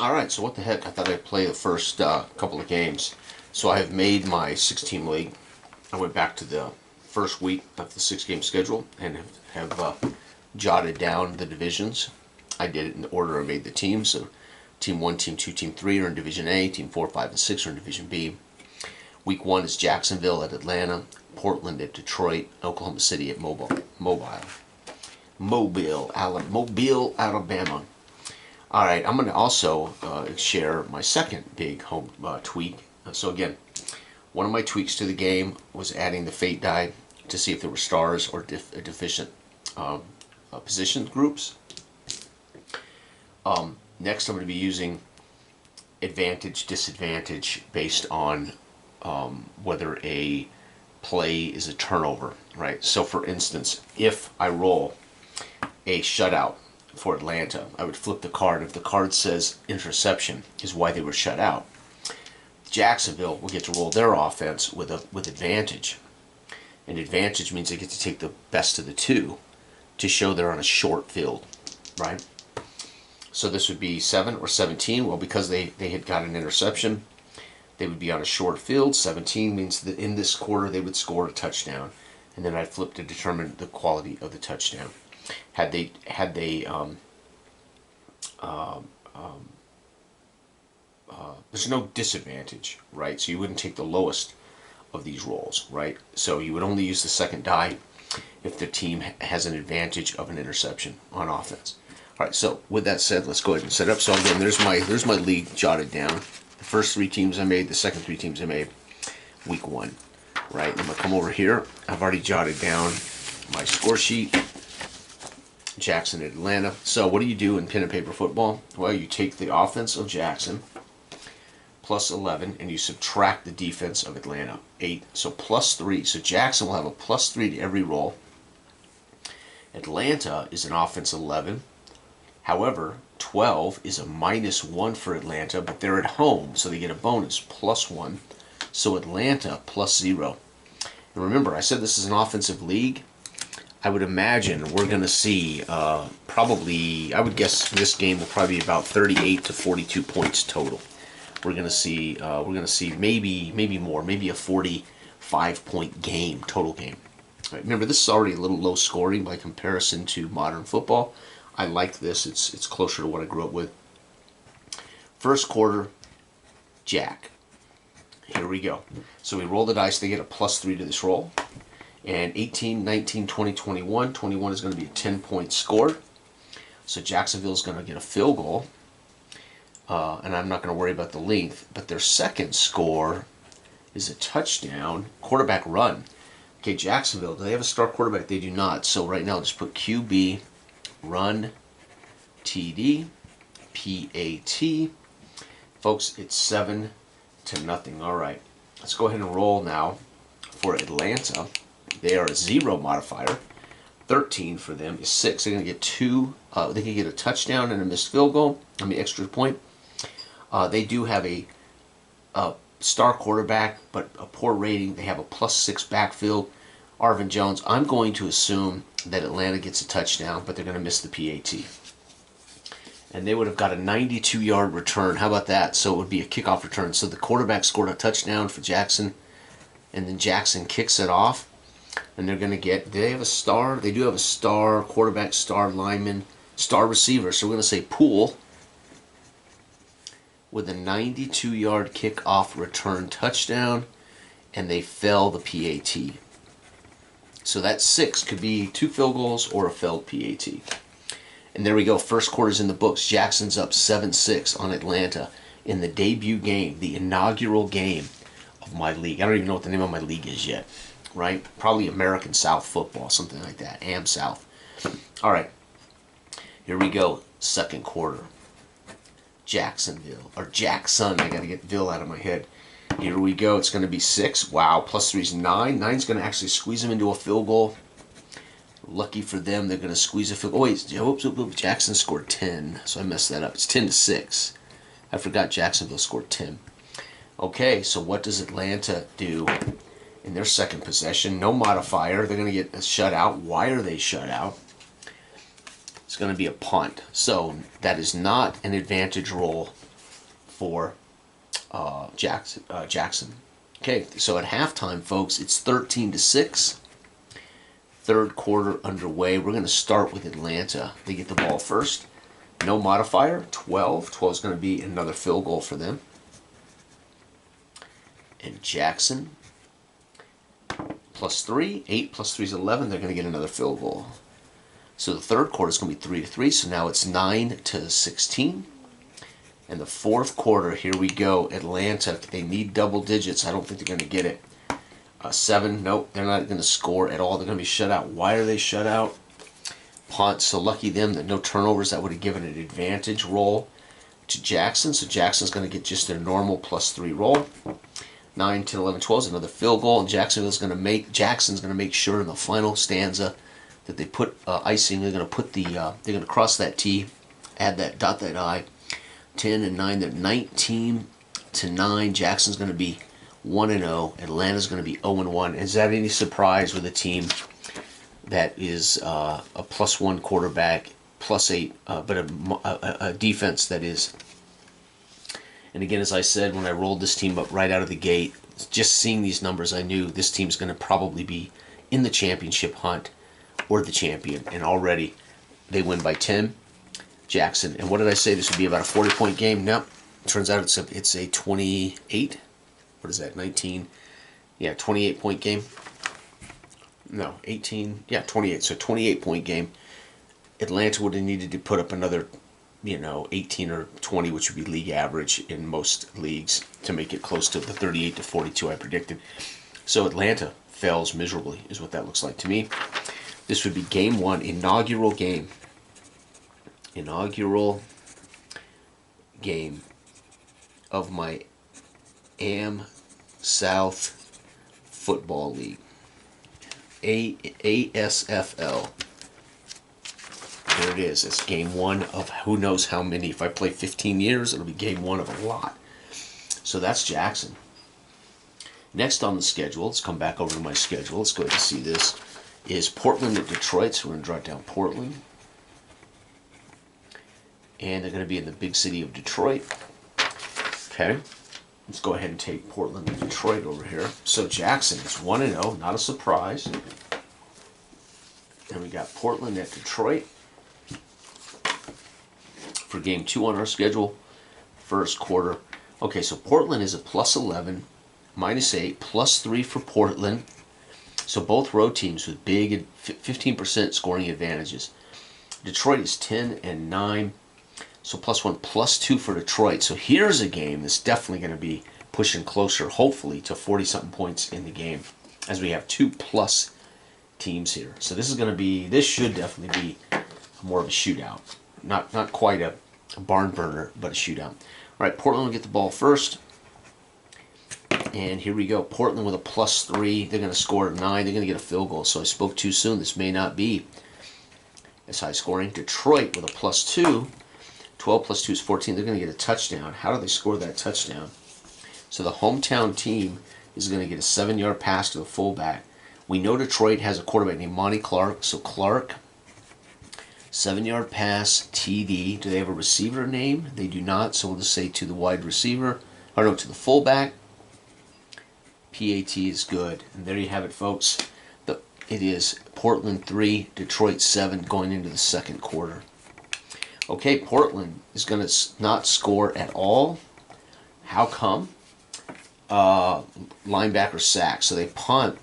Alright, so what the heck? I thought I'd play the first couple of games. So I have made my 6-team league. I went back to the first week of the 6-game schedule and have jotted down the divisions. I did it in the order I made the teams. So Team 1, Team 2, Team 3 are in Division A. Team 4, 5, and 6 are in Division B. Week 1 is Jacksonville at Atlanta, Portland at Detroit, Oklahoma City at Mobile, Alabama. All right, I'm going to also share my second big home tweak. So again, one of my tweaks to the game was adding the fate die to see if there were stars or deficient position groups. Next, I'm going to be using advantage, disadvantage based on whether a play is a turnover, right? So for instance, if I roll a shutout for Atlanta, I would flip the card. If the card says interception is why they were shut out, Jacksonville will get to roll their offense with advantage. And advantage means they get to take the best of the two to show they're on a short field, right? So this would be 7 or 17. Well, because they had got an interception, they would be on a short field. 17 means that in this quarter they would score a touchdown, and then I'd flip to determine the quality of the touchdown. There's no disadvantage, right? So you wouldn't take the lowest of these rolls, right? So you would only use the second die if the team has an advantage of an interception on offense. All right, so with that said, let's go ahead and set up. So again, there's my league jotted down. The first 3 teams I made, the second 3 teams I made, week 1, right? I'm gonna come over here. I've already jotted down my score sheet. Jackson at Atlanta. So what do you do in pen and paper football? Well, you take the offense of Jackson plus 11 and you subtract the defense of Atlanta, 8. So plus 3. So Jackson will have a plus 3 to every roll. Atlanta is an offense 11. However, 12 is a minus 1 for Atlanta, but they're at home, so they get a bonus, plus 1. So Atlanta plus 0. And remember, I said this is an offensive league. I would imagine we're going to see probably, I would guess this game will probably be about 38 to 42 points total. We're going to see maybe more, maybe a 45-point game, total game. Right, remember, this is already a little low scoring by comparison to modern football. I like this. It's closer to what I grew up with. First quarter, Jack. Here we go. So we roll the dice. They get a plus 3 to this roll. And 18, 19, 20, 21. 21 is going to be a 10-point score. So Jacksonville is going to get a field goal. And I'm not going to worry about the length. But their second score is a touchdown, quarterback run. Okay, Jacksonville, do they have a star quarterback? They do not. So right now, just put QB, run, TD, PAT. Folks, it's 7-0. All right, let's go ahead and roll now for Atlanta. They are a 0 modifier. 13 for them is 6. They're going to get 2. They can get a touchdown and a missed field goal. Extra point. They do have a star quarterback, but a poor rating. They have a plus 6 backfield. Arvin Jones. I'm going to assume that Atlanta gets a touchdown, but they're going to miss the PAT. And they would have got a 92-yard return. How about that? So it would be a kickoff return. So the quarterback scored a touchdown for Jackson, and then Jackson kicks it off. And they're going to get, do they have a star? They do have a star quarterback, star lineman, star receiver. So we're going to say Poole with a 92-yard kickoff return touchdown, and they fell the PAT. So that 6 could be 2 field goals or a failed PAT. And there we go. First quarter's in the books. Jackson's up 7-6 on Atlanta in the debut game, the inaugural game of my league. I don't even know what the name of my league is yet. Right? Probably American South Football, something like that. Am South. All right. Here we go. Second quarter. Jacksonville. Or Jackson. I got to get Ville out of my head. Here we go. It's going to be 6. Wow. Plus 3 is 9. 9's going to actually squeeze them into a field goal. Lucky for them, they're going to squeeze a field goal. Oh, wait. Jackson scored 10. So I messed that up. It's 10-6. I forgot Jacksonville scored 10. Okay. So what does Atlanta do in their second possession? No modifier. They're going to get a shutout. Why are they shut out? It's going to be a punt. So that is not an advantage roll for Jackson. Okay, so at halftime, folks, it's 13-6. Third quarter underway. We're going to start with Atlanta. They get the ball first. No modifier, 12. 12 is going to be another field goal for them. And Jackson, +3. 8 + 3 is 11. They're going to get another field goal. So the third quarter is going to be 3-3. So now it's 9-16. And the fourth quarter, here we go. Atlanta, they need double digits. I don't think they're going to get it. 7, nope, they're not going to score at all. They're going to be shut out. Why are they shut out? Punt, so lucky them that no turnovers. That would have given an advantage roll to Jackson. So Jackson's going to get just their normal +3 roll. 9, 10, 11, 12 is another field goal. And Jackson's going to make sure in the final stanza that they put icing. They're going to put they're going to cross that T, add that, dot that I. 10 and 9, they're 19-9. Jackson's going to be 1-0. Atlanta's going to be 0-1. Is that any surprise with a team that is a +1 quarterback, +8, but a defense that is? And again, as I said, when I rolled this team up right out of the gate, just seeing these numbers, I knew this team's going to probably be in the championship hunt or the champion. And already they win by 10. Jackson. And what did I say? This would be about a 40-point game? No. Turns out it's a 28. What is that? 19. Yeah, 28-point game. No, 18. Yeah, 28. So 28-point game. Atlanta would have needed to put up another, 18 or 20, which would be league average in most leagues to make it close to the 38-42 I predicted. So Atlanta fails miserably is what that looks like to me. This would be game 1, inaugural game of my AM South Football League, ASFL. There it is. It's game 1 of who knows how many. If I play 15 years, it'll be game 1 of a lot. So that's Jackson. Next on the schedule, let's come back over to my schedule. Let's go ahead and see this. Is Portland at Detroit. So we're going to jot down Portland. And they're going to be in the big city of Detroit. Okay. Let's go ahead and take Portland and Detroit over here. So Jackson is 1-0, not a surprise. And we got Portland at Detroit for game 2 on our schedule. First quarter. Okay, so Portland is a +11, -8, +3 for Portland. So both road teams with big 15% scoring advantages. Detroit is 10 and 9. So +1, +2 for Detroit. So here's a game that's definitely going to be pushing closer, hopefully, to 40-something points in the game, as we have 2+ teams here. So this should definitely be more of a shootout. Not quite a barn burner, but a shootout. All right, Portland will get the ball first. And here we go. Portland with a +3. They're going to score at 9. They're going to get a field goal. So I spoke too soon. This may not be as high scoring. Detroit with a +2. 12 + 2 is 14. They're going to get a touchdown. How do they score that touchdown? So the hometown team is going to get a 7-yard pass to the fullback. We know Detroit has a quarterback named Monty Clark. So Clark, 7-yard pass, TD. Do they have a receiver name? They do not. So we'll just say to the wide receiver, or no, to the fullback. PAT is good. And there you have it, folks. It is Portland 3, Detroit 7 going into the second quarter. Okay, Portland is going to not score at all. How come? Linebacker sack. So they punt.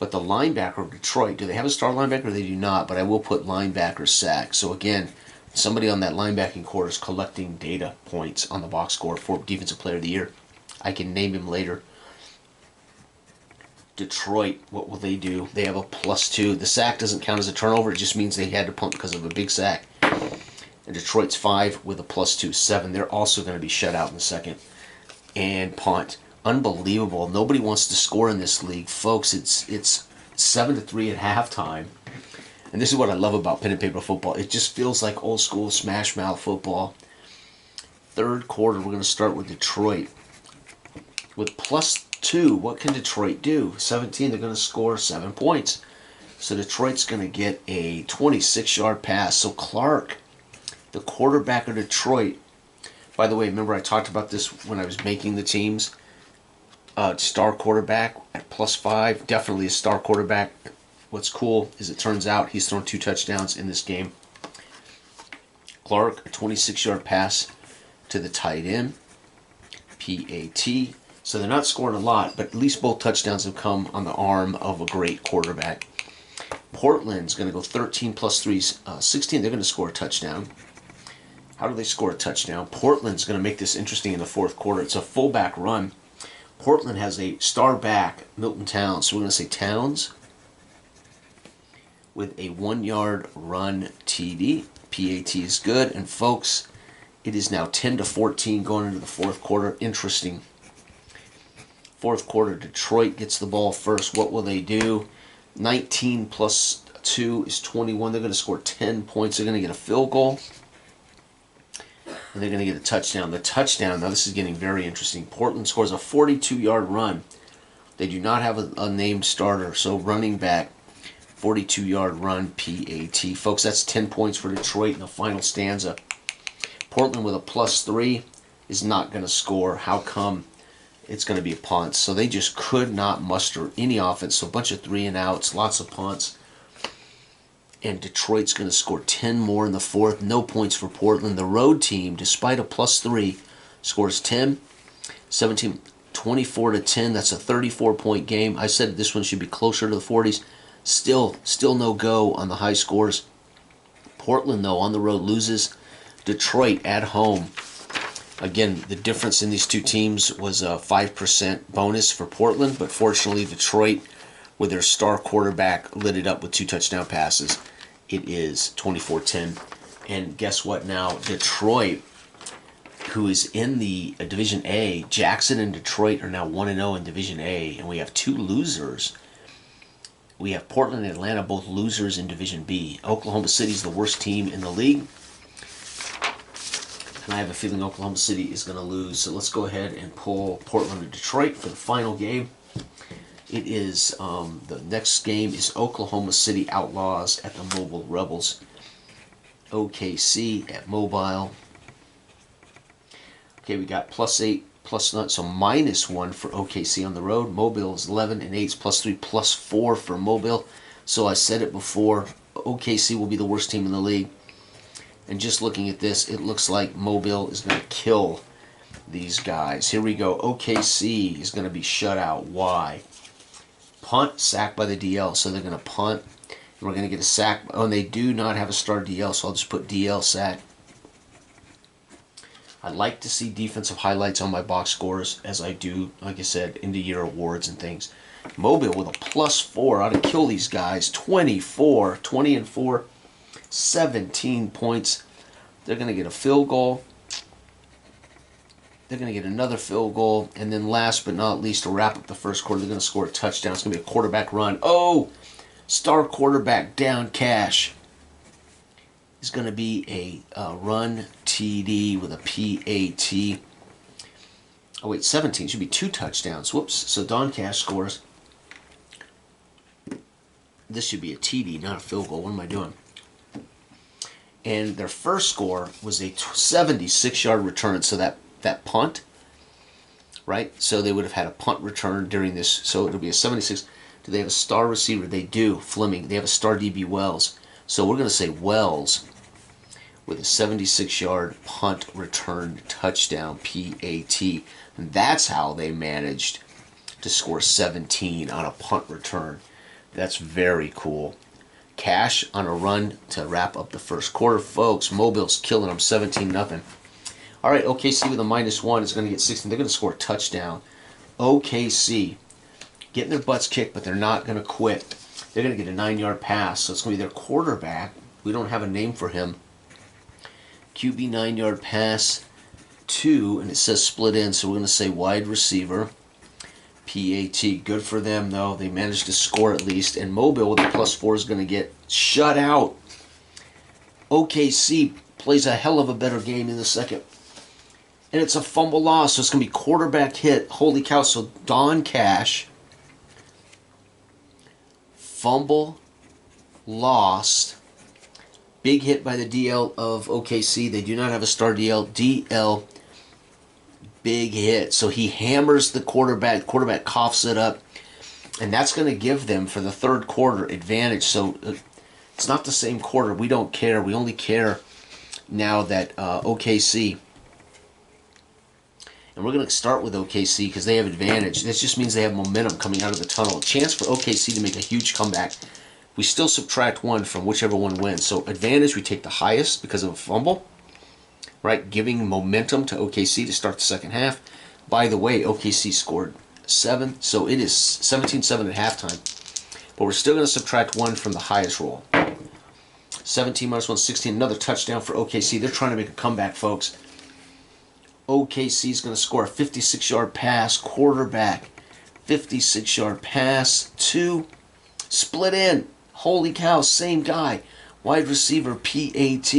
But the linebacker of Detroit, do they have a star linebacker? They do not, but I will put linebacker sack. So again, somebody on that linebacking core is collecting data points on the box score for Defensive Player of the Year. I can name him later. Detroit, what will they do? They have a +2. The sack doesn't count as a turnover. It just means they had to punt because of a big sack. And Detroit's 5 with a +2, 7. They're also going to be shut out in the second. And punt. Unbelievable. Nobody wants to score in this league. Folks, it's 7-3 at halftime. And this is what I love about pen and paper football. It just feels like old school smash mouth football. Third quarter, we're going to start with Detroit. With +2, what can Detroit do? 17, they're going to score 7 points. So Detroit's going to get a 26-yard pass. So Clark, the quarterback of Detroit, By the way, remember I talked about this when I was making the teams? Star quarterback at +5, definitely a star quarterback. What's cool is it turns out he's thrown 2 touchdowns in this game. Clark, a 26-yard pass to the tight end, PAT. So they're not scoring a lot, but at least both touchdowns have come on the arm of a great quarterback. Portland's going to go 13 plus 3, 16. They're going to score a touchdown. How do they score a touchdown? Portland's going to make this interesting in the fourth quarter. It's a fullback run. Portland has a star back, Milton Towns. So we're going to say Towns with a 1-yard run TD. PAT is good. And folks, it is now 10-14 going into the fourth quarter. Interesting. Fourth quarter, Detroit gets the ball first. What will they do? 19 plus 2 is 21. They're going to score 10 points. They're going to get a field goal. And they're going to get a touchdown. The touchdown, now this is getting very interesting. Portland scores a 42-yard run. They do not have a named starter. So running back, 42-yard run, PAT. Folks, that's 10 points for Detroit in the final stanza. Portland with a +3 is not going to score. How come? It's going to be a punt. So they just could not muster any offense. So a bunch of 3-and-outs, lots of punts. And Detroit's going to score 10 more in the fourth. No points for Portland. The road team, despite a +3, scores 10, 17, 24-10. That's a 34-point game. I said this one should be closer to the 40s. Still no go on the high scores. Portland, though, on the road loses. Detroit at home. Again, the difference in these two teams was a 5% bonus for Portland, but fortunately Detroit, with their star quarterback, lit it up with 2 touchdown passes. It is 24-10. And guess what now? Detroit, who is in the Division A, Jackson and Detroit are now 1-0 in Division A, and we have 2 losers. We have Portland and Atlanta, both losers in Division B. Oklahoma City is the worst team in the league. And I have a feeling Oklahoma City is going to lose. So let's go ahead and pull Portland and Detroit for the final game. It is, the next game is Oklahoma City Outlaws at the Mobile Rebels. OKC at Mobile. Okay, we got +8, +9, so -1 for OKC on the road. Mobile is 11 and 8, +3, +4 for Mobile. So I said it before, OKC will be the worst team in the league. And just looking at this, it looks like Mobile is going to kill these guys. Here we go. OKC is going to be shut out. Why? Punt, sack by the DL. So they're going to punt. And we're going to get a sack. Oh, and they do not have a star DL, so I'll just put DL sack. I like to see defensive highlights on my box scores, as I do, like I said, end-of-year awards and things. Mobile with a +4 ought to kill these guys. 24, 20-4. 17 points. They're going to get a field goal. They're going to get another field goal. And then last but not least, to wrap up the first quarter, they're going to score a touchdown. It's going to be a quarterback run. Oh, star quarterback down cash is going to be a run TD with a PAT. Oh, wait, 17. Should be 2 touchdowns. Whoops. So Don Cash scores. This should be a TD, not a field goal. What am I doing? And their first score was a 76-yard return. So that punt, right? So they would have had a punt return during this. So it'll be a 76. Do they have a star receiver? They do. Fleming. They have a star DB, Wells. So we're going to say Wells with a 76-yard punt return touchdown, PAT. And that's how they managed to score 17 on a punt return. That's very cool. Cash on a run to wrap up the first quarter. Folks, Mobile's killing them 17-0. All right, OKC with a -1 is going to get 16. They're going to score a touchdown. OKC getting their butts kicked, but they're not going to quit. They're going to get a 9-yard pass, so it's going to be their quarterback. We don't have a name for him. QB 9-yard pass 2, and it says split in, so we're going to say wide receiver. PAT. Good for them, though. They managed to score at least. And Mobile with a +4 is going to get shut out. OKC plays a hell of a better game in the second. And it's a fumble loss, so it's going to be quarterback hit. Holy cow. So Don Cash, fumble, lost. Big hit by the DL of OKC. They do not have a star DL. DL big hit. So he hammers the quarterback. Quarterback coughs it up. And that's going to give them, for the third quarter, advantage. So it's not the same quarter. We don't care. We only care now that OKC. And we're going to start with OKC because they have advantage. This just means they have momentum coming out of the tunnel. A chance for OKC to make a huge comeback. We still subtract 1 from whichever one wins. So advantage, we take the highest because of a fumble, right? Giving momentum to OKC to start the second half. By the way, OKC scored 7, so it is 17-7 at halftime. But we're still going to subtract 1 from the highest roll. 17 minus 1, 16. Another touchdown for OKC. They're trying to make a comeback, folks. OKC is going to score a 56-yard pass. Quarterback, 56-yard pass to split in. Holy cow, same guy. Wide receiver, PAT.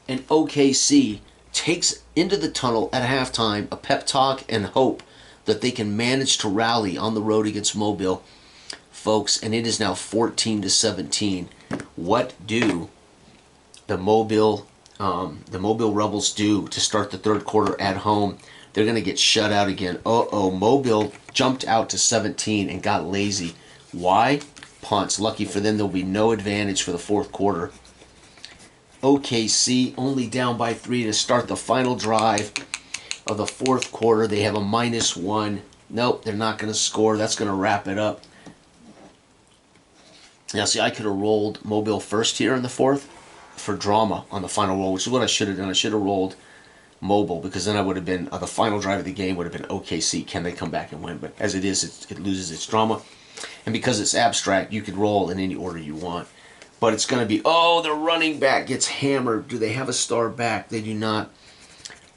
And OKC takes into the tunnel at halftime a pep talk and hope that they can manage to rally on the road against Mobile, folks. And it is now 14-17. What do the Mobile Rebels do to start the third quarter at home? They're going to get shut out again. Mobile jumped out to 17 and got lazy. Why? Punts. Lucky for them, there'll be no advantage for the fourth quarter. OKC only down by 3 to start the final drive of the fourth quarter. They have a -1. Nope, they're not going to score. That's going to wrap it up. Now, see, I could have rolled Mobile first here in the fourth for drama on the final roll, which is what I should have done. I should have rolled Mobile, because then I would have been, the final drive of the game would have been OKC. Can they come back and win? But as it is, it loses its drama. And because it's abstract, you could roll in any order you want. But it's going to be, the running back gets hammered. Do they have a star back? They do not.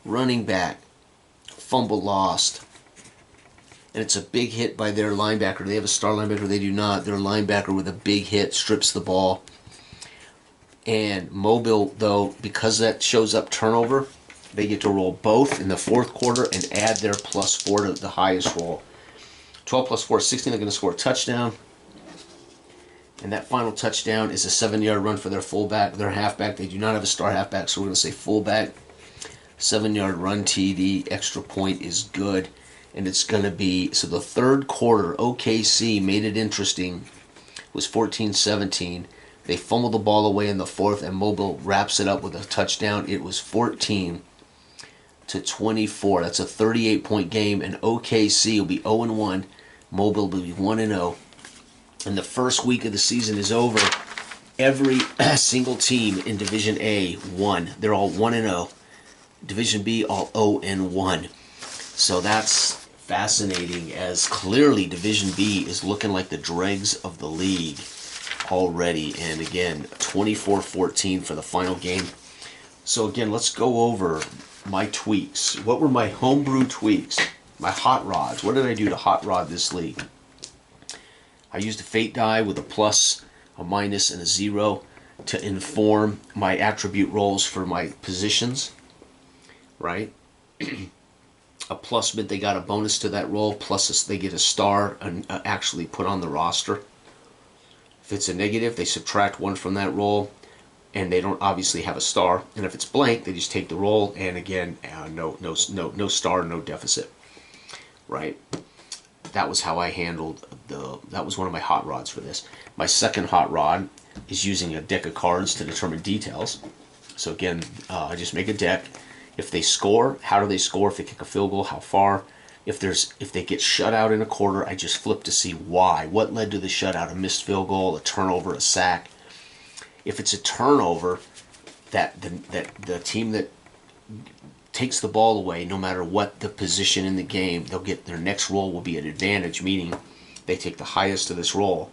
Running back, fumble lost. And it's a big hit by their linebacker. Do they have a star linebacker? They do not. Their linebacker with a big hit strips the ball. And Mobile, though, because that shows up turnover, they get to roll both in the fourth quarter and add their +4 to the highest roll. 12 plus 4 is 16. They're going to score a touchdown. And that final touchdown is a 7-yard run for their fullback, their halfback. They do not have a star halfback, so we're going to say fullback. 7-yard run TD. Extra point is good. And it's going to be, so the third quarter, OKC made it interesting. It was 14-17. They fumbled the ball away in the fourth, and Mobile wraps it up with a touchdown. It was 14-24. That's a 38-point game, and OKC will be 0-1. Mobile will be 1-0. And the first week of the season is over. Every single team in Division A won. They're all 1-0. Division B, all 0-1. So that's fascinating, as clearly Division B is looking like the dregs of the league already. And again, 24-14 for the final game. So again, let's go over my tweaks. What were my homebrew tweaks? My hot rods. What did I do to hot rod this league? I used a fate die with a plus, a minus, and a 0 to inform my attribute rolls for my positions, right? A plus meant they got a bonus to that roll, plus they get a star and actually put on the roster. If it's a negative, they subtract 1 from that roll, and they don't obviously have a star. And if it's blank, they just take the roll, and again, no star, no deficit, right? That was how I handled that was one of my hot rods for this. My second hot rod is using a deck of cards to determine details. So again, I just make a deck. If they score, how do they score? If they kick a field goal, how far? If they get shut out in a quarter, I just flip to see why. What led to the shutout? A missed field goal, a turnover, a sack. If it's a turnover, that the team that takes the ball away, no matter what the position in the game, they'll get their next roll will be an advantage, meaning they take the highest of this roll,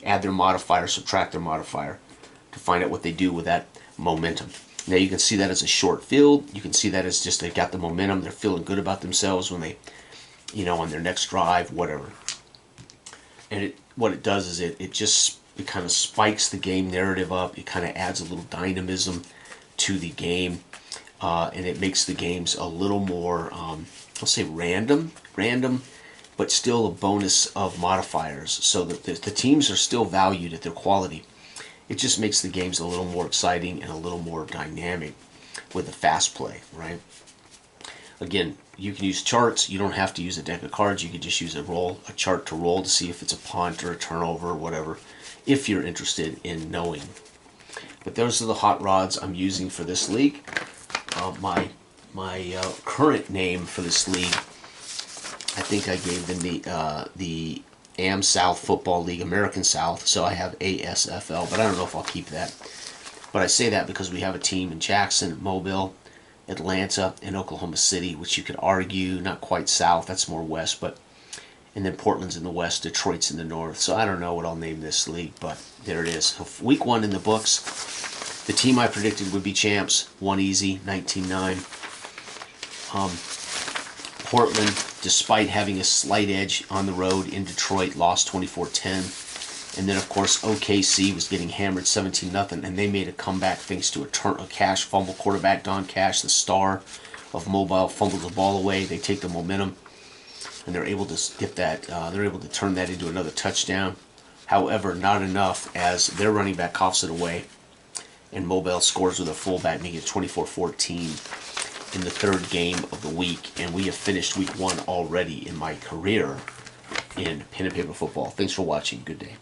add their modifier, subtract their modifier to find out what they do with that momentum. Now you can see that as a short field. You can see that as just they got the momentum. They're feeling good about themselves when they, on their next drive, whatever. And what it does is it kind of spikes the game narrative up. It kind of adds a little dynamism to the game. And it makes the games a little more, I'll say random, but still a bonus of modifiers, so that the teams are still valued at their quality. It just makes the games a little more exciting and a little more dynamic with the fast play, right? Again, you can use charts. You don't have to use a deck of cards. You can just use a chart to roll to see if it's a punt or a turnover or whatever, if you're interested in knowing. But those are the hot rods I'm using for this league. My current name for this league, I think I gave them the Am South Football League, American South, so I have ASFL, but I don't know if I'll keep that. But I say that because we have a team in Jackson, Mobile, Atlanta, and Oklahoma City, which you could argue not quite south, that's more west, but and then Portland's in the west, Detroit's in the north. So I don't know what I'll name this league, but there it is. So week 1 in the books. The team I predicted would be champs, won easy, 19-9. Portland, despite having a slight edge on the road in Detroit, lost 24-10. And then, of course, OKC was getting hammered 17-0, and they made a comeback thanks to a Cash fumble. Quarterback Don Cash, the star of Mobile, fumbled the ball away. They take the momentum, and they're able to get that. They're able to turn that into another touchdown. However, not enough, as their running back coughs it away, and Mobile scores with a fullback, making it 24-14 in the third game of the week. And we have finished week 1 already in my career in pen and paper football. Thanks for watching. Good day.